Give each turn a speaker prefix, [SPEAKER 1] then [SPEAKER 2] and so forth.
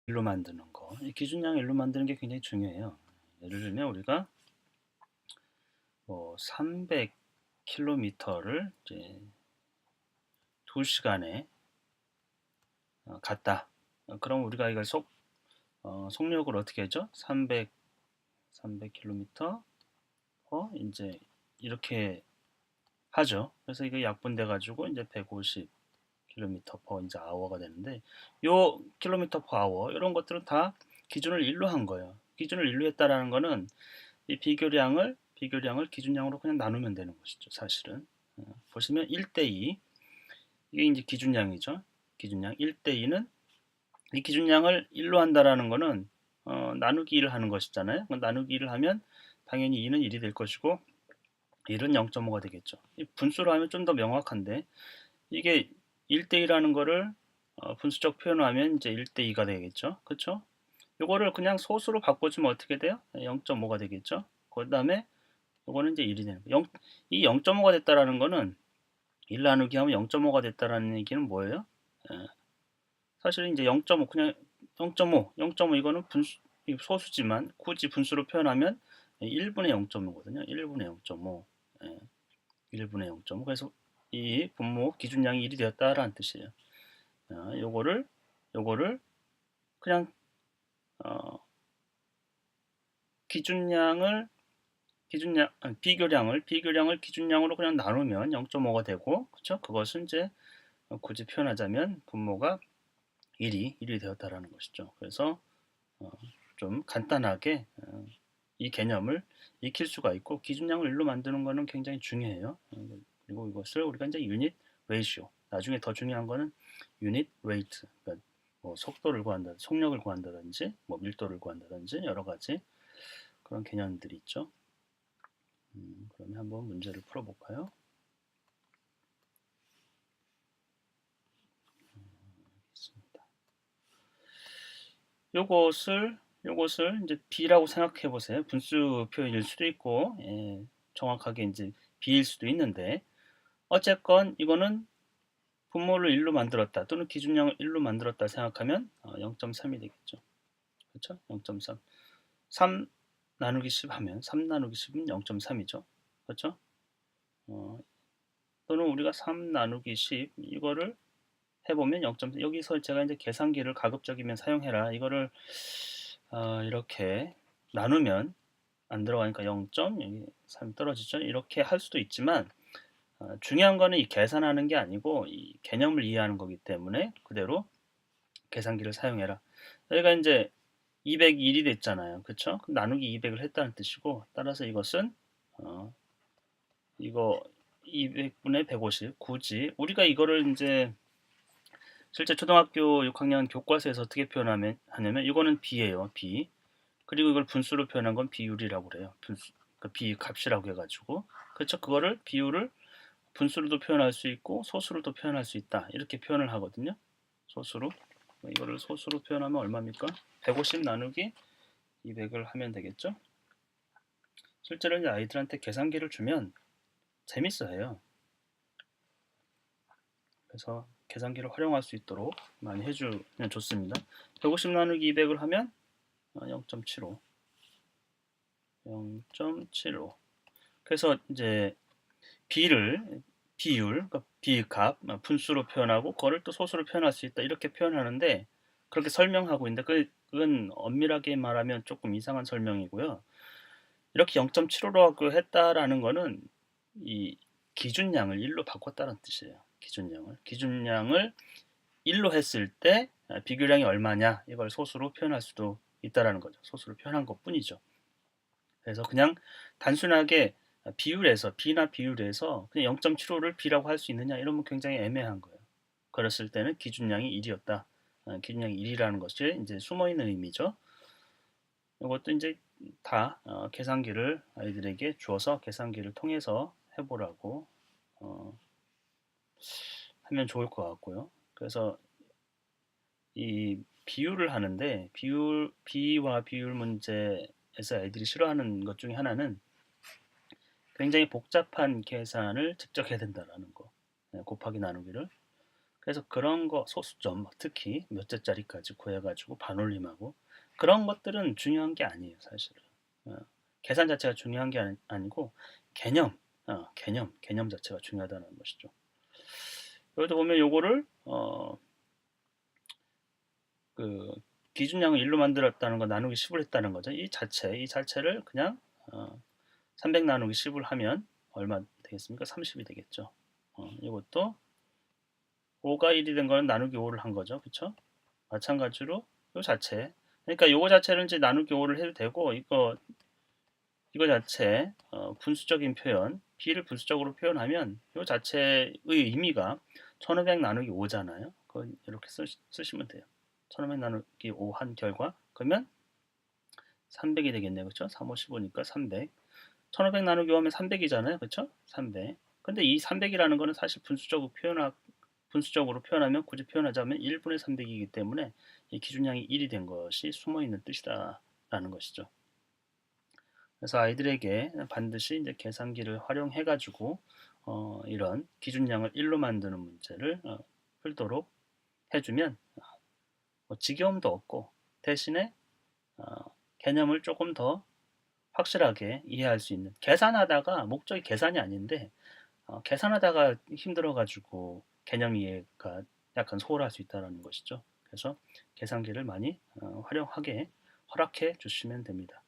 [SPEAKER 1] 일로 만드는 거. 이 기준량 일로 만드는 게 굉장히 중요해요. 예를 들면 우리가 뭐 300km를 이제 2시간에 갔다. 그럼 우리가 이걸 속력을 어떻게 했죠? 300km 이제 이렇게 하죠. 그래서 이게 약분돼 가지고 이제 150km per 이제 hour가 되는데, 요 킬로미터 per hour 이런 것들은 다 기준을 1로 한 거예요. 기준을 1로 했다라는 거는 이 비교량을 기준량으로 그냥 나누면 되는 것이죠, 사실은. 보시면 1대2, 이게 이제 기준량이죠. 기준량 1대2는 이 기준량을 1로 한다라는 거는 나누기 1을 하는 것이잖아요. 나누기 1을 하면 당연히 2는 1이 될 것이고 1은 0.5가 되겠죠. 이 분수로 하면 좀 더 명확한데, 이게 1대1하는 거를 분수적 표현하면 이제 1대2가 되겠죠. 그렇죠? 요거를 그냥 소수로 바꿔주면 어떻게 돼요? 0.5가 되겠죠. 그 다음에 요거는 이제 1이 되는 거예요. 이 0.5가 됐다라는 거는 1 나누기 하면 0.5가 됐다라는 얘기는 뭐예요? 예, 사실은 이제 0.5 그냥 0.5 이거는 소수지만 굳이 분수로 표현하면 1분의 0.5거든요. 1분의 0.5. 예, 1분의 0.5. 그래서 이 분모 기준량이 1이 되었다라는 뜻이에요. 요거를 그냥 어, 기준량을 비교량을 기준량으로 그냥 나누면 0.5가 되고, 그렇죠? 그것은 이제 굳이 표현하자면 분모가 1이 되었다라는 것이죠. 그래서 어, 좀 간단하게 이 개념을 익힐 수가 있고, 기준량을 1로 만드는 것은 굉장히 중요해요. 그리고 이것을 우리가 이제 유닛 레이시오, 나중에 더 중요한 거는 유닛 레이트, 그러니까 뭐 속도를 구한다든지 속력을 구한다든지 뭐 밀도를 구한다든지 여러 가지 그런 개념들이 있죠. 그러면 한번 문제를 풀어볼까요? 요것을 이제 B라고 생각해 보세요. 분수 표현일 수도 있고, 정확하게 이제 B일 수도 있는데, 어쨌건 이거는 분모를 1로 만들었다 또는 기준량을 1로 만들었다 생각하면 0.3이 되겠죠. 그렇죠? 0.3. 3 나누기 10 하면 3 나누기 10은 0.3이죠. 그렇죠? 또는 우리가 3 나누기 10 이거를 해보면 0.3. 여기서 제가 이제 계산기를 가급적이면 사용해라. 이거를 이렇게 나누면 안 들어가니까 0.3 떨어지죠. 이렇게 할 수도 있지만 중요한 거는 이 계산하는 게 아니고 이 개념을 이해하는 거기 때문에 그대로 계산기를 사용해라. 여기가 이제 201이 됐잖아요. 그쵸? 나누기 200을 했다는 뜻이고, 따라서 이것은 이거 200분의 150. 굳이 우리가 이거를 이제 실제 초등학교 6학년 교과서에서 어떻게 하냐면 이거는 B예요. B. 그리고 이걸 분수로 표현한 건 비율이라고 그래요. 분수, 그 B 값이라고 해가지고. 그렇죠? 그거를 비율을 분수로도 표현할 수 있고 소수로도 표현할 수 있다. 이렇게 표현을 하거든요. 소수로. 이거를 소수로 표현하면 얼마입니까? 150 나누기 200을 하면 되겠죠? 실제로 이제 아이들한테 계산기를 주면 재밌어해요. 그래서 계산기를 활용할 수 있도록 많이 해주면 좋습니다. 150 나누기 200을 하면 0.75. 0.75. 그래서 이제 비율, 그러니까 B값, 분수로 표현하고 그거를 또 소수로 표현할 수 있다. 이렇게 표현하는데 그렇게 설명하고 있는데 그건 엄밀하게 말하면 조금 이상한 설명이고요. 이렇게 0.75라고 했다라는 거는 이 기준량을 1로 바꿨다는 뜻이에요. 기준량을 1로 했을 때 비교량이 얼마냐 이걸 소수로 표현할 수도 있다라는 거죠. 소수로 표현한 것뿐이죠. 그래서 그냥 단순하게 B나 비율에서 그냥 0.75를 B라고 할 수 있느냐 이러면 굉장히 애매한 거예요. 그랬을 때는 기준량이 1이었다. 기준량이 1이라는 것이 이제 숨어 있는 의미죠. 이것도 이제 다 계산기를 아이들에게 주어서 계산기를 통해서 해보라고 하면 좋을 것 같고요. 그래서 이 비율을 하는데 B와 비율 문제에서 아이들이 싫어하는 것 중에 하나는 굉장히 복잡한 계산을 직접 해야 된다라는 거. 곱하기 나누기를. 그래서 그런 거 소수점 특히 몇 자짜리까지 구해가지고 반올림하고 그런 것들은 중요한 게 아니에요 사실은. 어, 계산 자체가 중요한 게 아니고 개념, 개념 자체가 중요하다는 것이죠. 여기도 보면 요거를 그 기준량을 1로 만들었다는 거 나누기 10을 했다는 거죠. 이 자체를 그냥 300 나누기 10을 하면 얼마 되겠습니까? 30이 되겠죠. 이것도 5가 1이 된 거는 나누기 5를 한 거죠. 그쵸? 마찬가지로 요 자체. 그러니까 요거 자체를 이제 나누기 5를 해도 되고 이거 자체 분수적인 표현 b를 분수적으로 표현하면 요 자체의 의미가 1500 나누기 5잖아요. 그건 이렇게 쓰시면 돼요. 1500 나누기 5 한 결과 그러면 300이 되겠네요. 그렇죠? 3, 5, 15니까 300. 1500 나누기 5 하면 300이잖아요. 그렇죠? 300. 근데 이 300이라는 거는 사실 분수적으로 표현하면 굳이 표현하자면 1분의 300이기 때문에 이 기준량이 1이 된 것이 숨어 있는 뜻이다라는 것이죠. 그래서 아이들에게 반드시 이제 계산기를 활용해 가지고 이런 기준량을 1로 만드는 문제를 풀도록 해주면 뭐 지겨움도 없고 대신에 어, 개념을 조금 더 확실하게 이해할 수 있는 계산하다가 목적이 계산이 아닌데 계산하다가 힘들어가지고 개념 이해가 약간 소홀할 수 있다는 것이죠. 그래서 계산기를 많이 활용하게 허락해 주시면 됩니다.